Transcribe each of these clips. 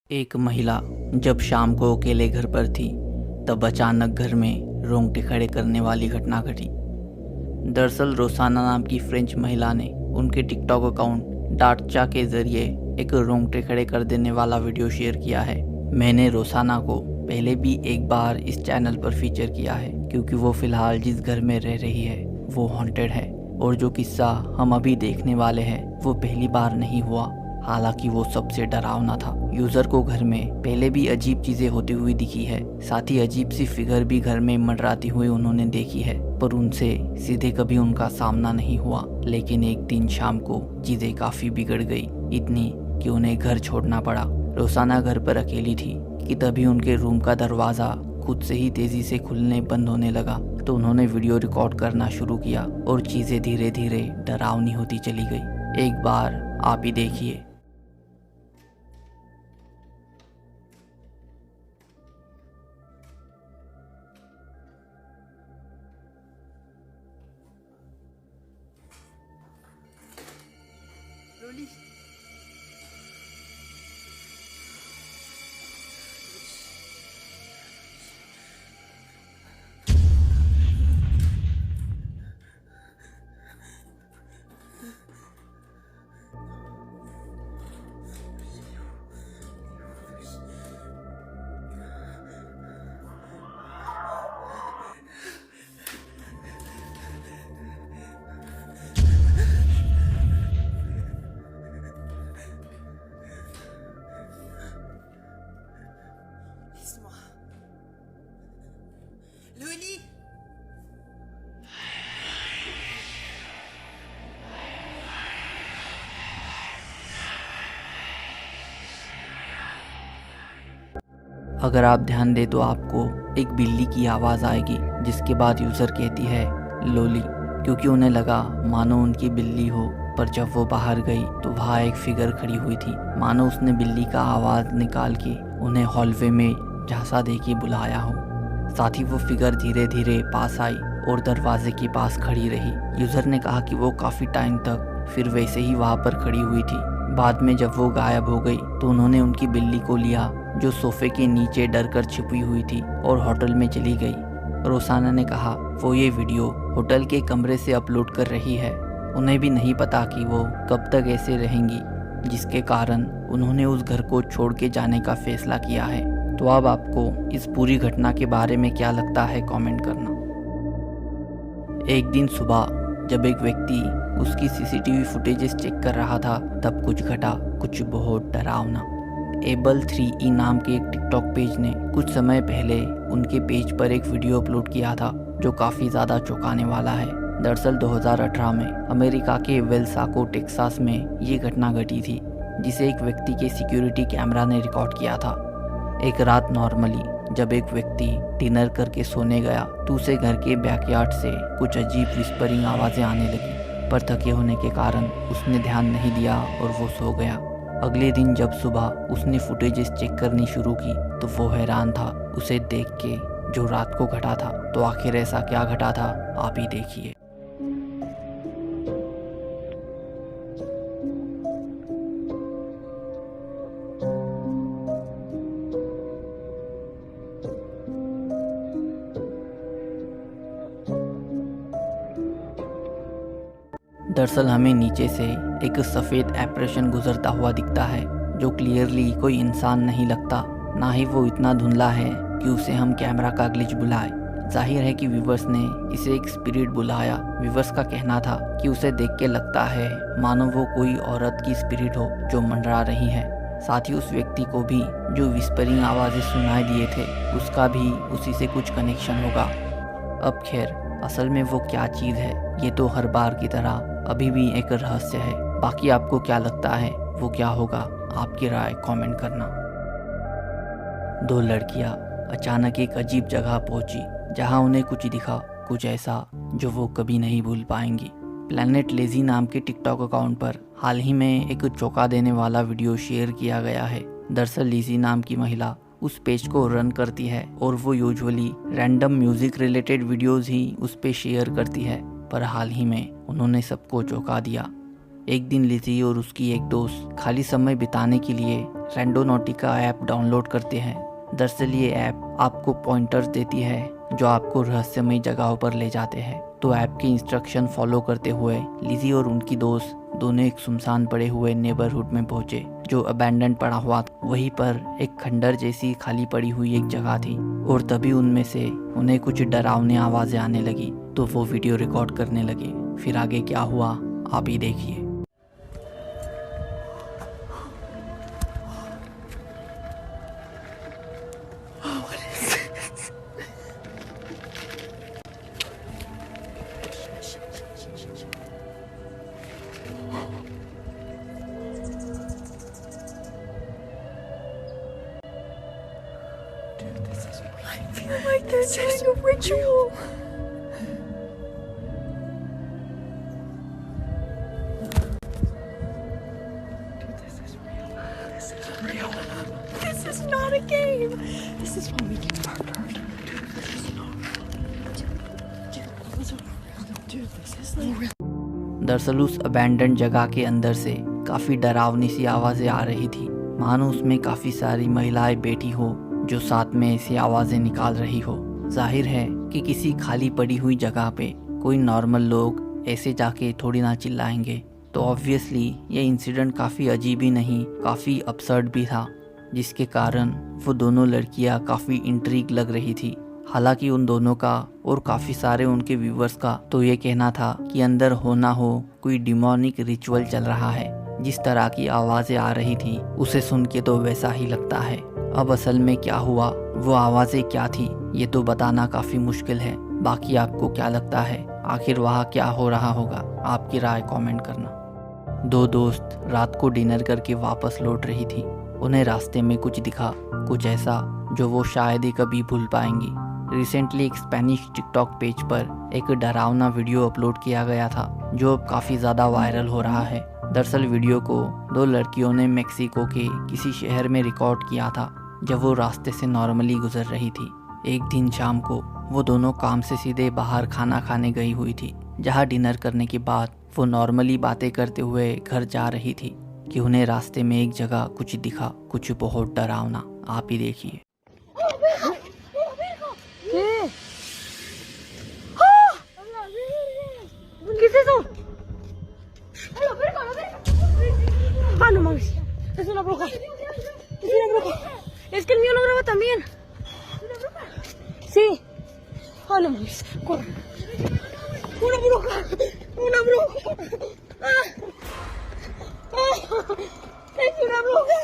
एक महिला जब शाम को अकेले घर पर थी तब अचानक घर में रोंगटे खड़े करने वाली घटना घटी। दरअसल रोसाना नाम की फ्रेंच महिला ने उनके टिकटॉक अकाउंट डार्चा के जरिए एक रोंगटे खड़े कर देने वाला वीडियो शेयर किया है। मैंने रोसाना को पहले भी एक बार इस चैनल पर फीचर किया है क्योंकि वो फिलहाल जिस घर में रह रही है वो हॉन्टेड है और जो किस्सा हम अभी देखने वाले हैं वो पहली बार नहीं हुआ, हालांकि वो सबसे डरावना था। यूजर को घर में पहले भी अजीब चीजें होती हुई दिखी है, साथ ही अजीब सी फिगर भी घर में मंडराती हुई उन्होंने देखी है, पर उनसे सीधे कभी उनका सामना नहीं हुआ। लेकिन एक दिन शाम को चीजें काफी बिगड़ गई, इतनी कि उन्हें घर छोड़ना पड़ा। रोसाना घर पर अकेली थी कि तभी उनके रूम का दरवाजा खुद से ही तेजी से खुलने बंद होने लगा। तो उन्होंने वीडियो रिकॉर्ड करना शुरू किया और चीजें धीरे धीरे डरावनी होती चली गई। एक बार आप ही देखिए। Loli. Laisse-moi. Loli. अगर आप ध्यान दें तो आपको एक बिल्ली की आवाज़ आएगी, जिसके बाद यूज़र कहती है लोली, क्योंकि उन्हें लगा मानो उनकी बिल्ली हो। पर जब वो बाहर गई तो वहाँ एक फिगर खड़ी हुई थी, मानो उसने बिल्ली का आवाज़ निकाल के उन्हें हॉलवे में झांसा दे के बुलाया हो। साथ ही वो फिगर धीरे धीरे पास आई और दरवाजे के पास खड़ी रही। यूज़र ने कहा कि वो काफ़ी टाइम तक फिर वैसे ही वहाँ पर खड़ी हुई थी। बाद में जब वो गायब हो गई तो उन्होंने उनकी बिल्ली को लिया जो सोफे के नीचे डर कर छिपी हुई थी और होटल में चली गई। रोसाना ने कहा वो ये वीडियो होटल के कमरे से अपलोड कर रही है। उन्हें भी नहीं पता कि वो कब तक ऐसे रहेंगी, जिसके कारण उन्होंने उस घर को छोड़ के जाने का फैसला किया है। तो अब आपको इस पूरी घटना के बारे में क्या लगता है कमेंट करना। एक दिन सुबह जब एक व्यक्ति उसकी सीसीटीवी फुटेजेस चेक कर रहा था तब कुछ घटा, कुछ बहुत डरावना। एबल 3E नाम के एक टिकटॉक पेज ने कुछ समय पहले उनके पेज पर एक वीडियो अपलोड किया था जो काफ़ी ज़्यादा चौंकाने वाला है। दरअसल 2018 में अमेरिका के वेलसाको टेक्सास में ये घटना घटी थी, जिसे एक व्यक्ति के सिक्योरिटी कैमरा ने रिकॉर्ड किया था। एक रात नॉर्मली जब एक व्यक्ति डिनर करके सोने गया तो उसे घर के बैकयार्ड से कुछ अजीब विस्परिंग आवाज़ें आने लगी, पर थके होने के कारण उसने ध्यान नहीं दिया और वो सो गया। अगले दिन जब सुबह उसने फुटेजेस चेक करनी शुरू की तो वो हैरान था उसे देख के जो रात को घटा था। तो आखिर ऐसा क्या घटा था, आप ही देखिए। दरअसल हमें नीचे से एक सफ़ेद एप्रेशन गुजरता हुआ दिखता है जो क्लियरली कोई इंसान नहीं लगता, ना ही वो इतना धुंधला है कि उसे हम कैमरा का ग्लिच बुलाए। जाहिर है कि व्यूवर्स ने इसे एक स्पिरिट बुलाया। व्यूवर्स का कहना था कि उसे देख के लगता है मानो वो कोई औरत की स्पिरिट हो जो मंडरा रही है। साथ ही उस व्यक्ति को भी जो विस्परिंग आवाज़ें सुनाई दिए थे उसका भी उसी से कुछ कनेक्शन होगा। अब खैर असल में वो क्या चीज़ है ये तो हर बार की तरह अभी भी एक रहस्य है। बाकी आपको क्या लगता है वो क्या होगा, आपकी राय कमेंट करना। दो लड़कियां अचानक एक अजीब जगह पहुंची जहां उन्हें कुछ दिखा, कुछ ऐसा जो वो कभी नहीं भूल पाएंगी। प्लैनेट लेजी नाम के टिकटॉक अकाउंट पर हाल ही में एक चौंका देने वाला वीडियो शेयर किया गया है। दरअसल लेजी नाम की महिला उस पेज को रन करती है और वो usually random music related videos ही उस पे शेयर करती है, पर हाल ही में उन्होंने सबको चौंका दिया। एक दिन लिज़ी और उसकी एक दोस्त खाली समय बिताने के लिए रैंडोनॉटिका ऐप डाउनलोड करते हैं। दरअसल ये ऐप आपको पॉइंटर्स देती है जो आपको रहस्यमय जगहों पर ले जाते हैं। तो ऐप के इंस्ट्रक्शन फॉलो करते हुए लिज़ी और उनकी दोस्त दोनों एक सुनसान पड़े हुए नेबरहुड में पहुंचे जो अबैंडन पड़ा हुआ था। वहीं पर एक खंडर जैसी खाली पड़ी हुई एक जगह थी और तभी उनमें से उन्हें कुछ डरावनी आवाजें आने लगी। तो वो वीडियो रिकॉर्ड करने लगे। फिर आगे क्या हुआ आप ही देखिए। I feel like they're doing a ritual. Dude, this is real. This is real. This is not a game. This is when we get murdered. Dude, this is not real. Dude, this is not real. दरअसल उस abandon जगह के अंदर से काफी डरावनी सी आवाजें आ रही थी, मानो उसमें काफी सारी महिलाएं बैठी हो जो साथ में ऐसी आवाजें निकाल रही हो। जाहिर है कि किसी खाली पड़ी हुई जगह पे कोई नॉर्मल लोग ऐसे जाके थोड़ी ना चिल्लाएंगे। तो ऑब्वियसली ये इंसिडेंट काफ़ी अजीब ही नहीं, काफ़ी अपसर्ड भी था, जिसके कारण वो दोनों लड़कियां काफ़ी इंट्रीग लग रही थी। हालांकि उन दोनों का और काफ़ी सारे उनके व्यूवर्स का तो ये कहना था कि अंदर हो ना हो कोई डिमोनिक रिचुअल चल रहा है। जिस तरह की आवाज़ें आ रही थी उसे सुन के तो वैसा ही लगता है। अब असल में क्या हुआ, वो आवाज़ें क्या थी, ये तो बताना काफ़ी मुश्किल है। बाकी आपको क्या लगता है, आखिर वहाँ क्या हो रहा होगा? आपकी राय कमेंट करना। दो दोस्त रात को डिनर करके वापस लौट रही थी। उन्हें रास्ते में कुछ दिखा, कुछ ऐसा जो वो शायद ही कभी भूल पाएंगी। रिसेंटली एक स्पेनिश टिकटॉक पेज पर एक डरावना वीडियो अपलोड किया गया था जो अब काफ़ी ज़्यादा वायरल हो रहा है। दरअसल वीडियो को दो लड़कियों ने मेक्सिको के किसी शहर में रिकॉर्ड किया था जब वो रास्ते से नॉर्मली गुजर रही थी। एक दिन शाम को वो दोनों काम से सीधे बाहर खाना खाने गई हुई थी, जहाँ डिनर करने के बाद वो नॉर्मली बातें करते हुए घर जा रही थी कि उन्हें रास्ते में एक जगह कुछ दिखा, कुछ बहुत डरावना। आप ही देखिए। ¿Qué es eso? Ah, no mames. Es una bruja. Es una bruja. Es que el mío lo graba también. ¿Una bruja? Sí. Ah, no mames. Corre. Una bruja. Una bruja. Ah. Ah. Es una bruja.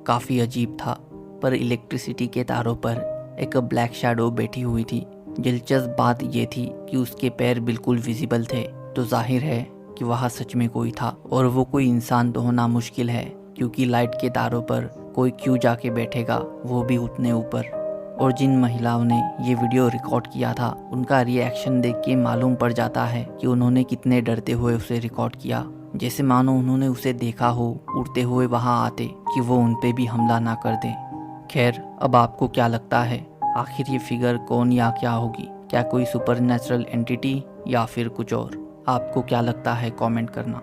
काफ़ी अजीब था, पर electricity के तारों पर एक black shadow बैठी हुई थी। दिलचस्प बात ये थी कि उसके पैर बिल्कुल विजिबल थे, तो जाहिर है कि वहाँ सच में कोई था। और वो कोई इंसान तो होना मुश्किल है, क्योंकि लाइट के तारों पर कोई क्यों जाके बैठेगा, वो भी उतने ऊपर। और जिन महिलाओं ने ये वीडियो रिकॉर्ड किया था उनका रिएक्शन देख के मालूम पड़ जाता है कि उन्होंने कितने डरते हुए उसे रिकॉर्ड किया, जैसे मानो उन्होंने उसे देखा हो उड़ते हुए वहाँ आते कि वो उन पे भी हमला ना कर दें। खैर, अब आपको क्या लगता है, आखिर ये फिगर कौन या क्या होगी? क्या कोई सुपरनैचुरल एंटिटी या फिर कुछ और? आपको क्या लगता है कमेंट करना।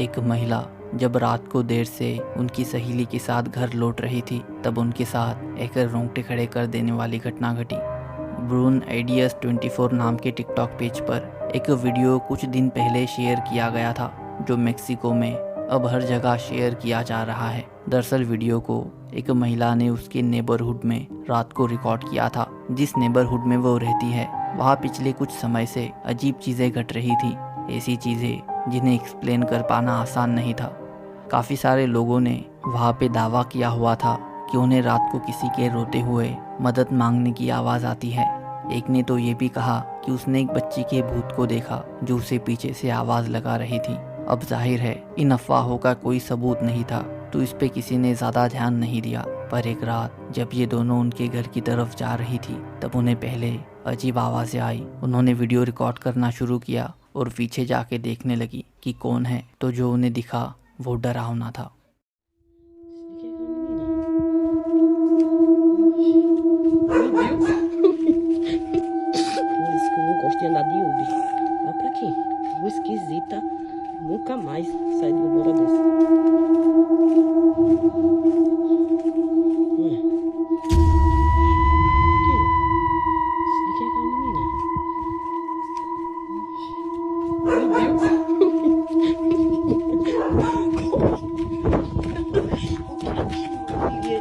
एक महिला जब रात को देर से उनकी सहेली के साथ घर लौट रही थी, तब उनके साथ एक रोंगटे खड़े कर देने वाली घटना घटी। ब्रून आइडियाज 24 नाम के टिकटॉक पेज पर एक वीडियो कुछ दिन पहले शेयर किया गया था, जो मेक्सिको में अब हर जगह शेयर किया जा रहा है। दरअसल वीडियो को एक महिला ने उसके नेबरहुड में रात को रिकॉर्ड किया था। जिस नेबरहुड में वो रहती है वहाँ पिछले कुछ समय से अजीब चीज़ें घट रही थी, ऐसी चीज़ें जिन्हें एक्सप्लेन कर पाना आसान नहीं था। काफ़ी सारे लोगों ने वहाँ पे दावा किया हुआ था कि उन्हें रात को किसी के रोते हुए मदद मांगने की आवाज़ आती है। एक ने तो ये भी कहा कि उसने एक बच्ची के भूत को देखा जो उसे पीछे से आवाज़ लगा रही थी। अब जाहिर है इन अफवाहों का कोई सबूत नहीं था, तो इस पे किसी ने ज़्यादा ध्यान नहीं दिया। पर एक रात जब ये दोनों उनके घर की तरफ जा रही थी, तब उन्हें पहले अजीब आवाज़ें आई। उन्होंने वीडियो रिकॉर्ड करना शुरू किया और पीछे जाके देखने लगी कि कौन है, तो जो उन्हें दिखा वो डरावना था। tinha andado de Uber. Olha pra aqui. Rua esquisita. Nunca mais saí de uma hora dessa. Ué. Aquilo. Isso daqui é aquela menina. Meu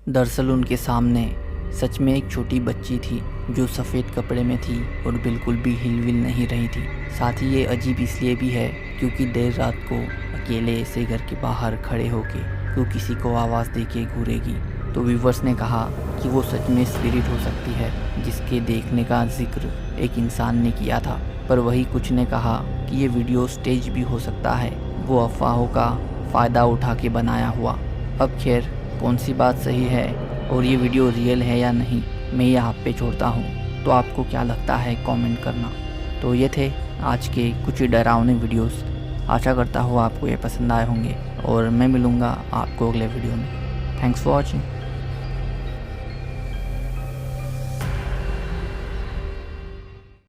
दरअसल उनके सामने सच में एक छोटी बच्ची थी जो सफ़ेद कपड़े में थी और बिल्कुल भी हिलविल नहीं रही थी। साथ ही ये अजीब इसलिए भी है क्योंकि देर रात को अकेले ऐसे घर के बाहर खड़े होके क्यों किसी को आवाज़ देके घूरेगी। तो व्यूवर्स ने कहा कि वो सच में स्पिरिट हो सकती है जिसके देखने का जिक्र एक इंसान ने किया था, पर वही कुछ ने कहा कि ये वीडियो स्टेज भी हो सकता है, वो अफवाहों का फ़ायदा उठा के बनाया हुआ। अब खैर कौन सी बात सही है और ये वीडियो रियल है या नहीं, मैं ये आप पे छोड़ता हूँ। तो आपको क्या लगता है कमेंट करना। तो ये थे आज के कुछ डरावने वीडियोस। आशा करता हूँ आपको ये पसंद आए होंगे और मैं मिलूँगा आपको अगले वीडियो में। Thanks for watching.